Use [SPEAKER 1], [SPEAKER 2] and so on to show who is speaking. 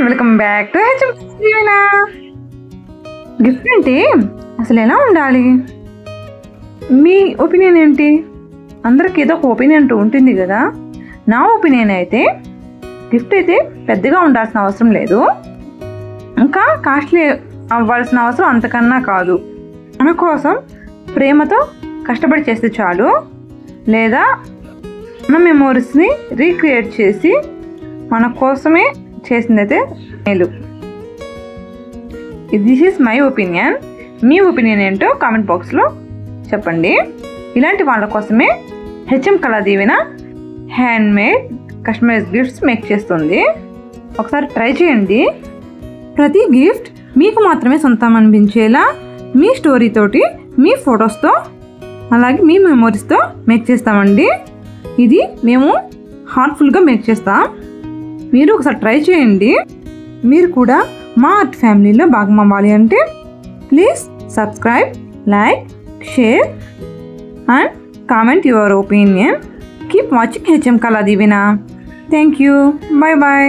[SPEAKER 1] Welcome back to HM Deevena. Gift అంటే అసలు ఎలా ఉండాలి? మీ ఒపీనియన్ ఏంటి? అందరికి ఏదో ఒక ఒపీనియన్ అంటూ ఉంటుంది కదా. నా ఒపీనియన్ అయితే గిఫ్ట్ అయితే పెద్దగా ఉండాల్సిన అవసరం లేదు, ఇంకా కాస్ట్లీ అవ్వాల్సిన అవసరం అంతకన్నా కాదు. మన కోసం ప్రేమతో కష్టపడి చేస్తే చాలు, లేదా మన మెమోరీస్ని రీక్రియేట్ చేసి మన కోసమే చేసిందైతే మేలు. This is my opinion. Me opinion ఏంటో కామెంట్ బాక్స్లో చెప్పండి. ఇలాంటి వాళ్ళ కోసమే హెచ్ఎం కళా దీవెన హ్యాండ్మేడ్ కస్టమైజ్ గిఫ్ట్స్ మేక్ చేస్తుంది. ఒకసారి ట్రై చేయండి. ప్రతి గిఫ్ట్ మీకు మాత్రమే సొంతం అనిపించేలా మీ స్టోరీతోటి, మీ ఫొటోస్తో, అలాగే మీ మెమోరీస్తో మేక్ చేస్తామండి. ఇది మేము హార్ట్ఫుల్గా మేక్ చేస్తాం. మీరు ఒకసారి ట్రై చేయండి. మీరు కూడా మా ఆర్ట్ ఫ్యామిలీలో భాగం అవ్వాలి అంటే please subscribe, like, share and comment your opinion. Keep watching HM Kala Deevena. Thank you. Bye bye.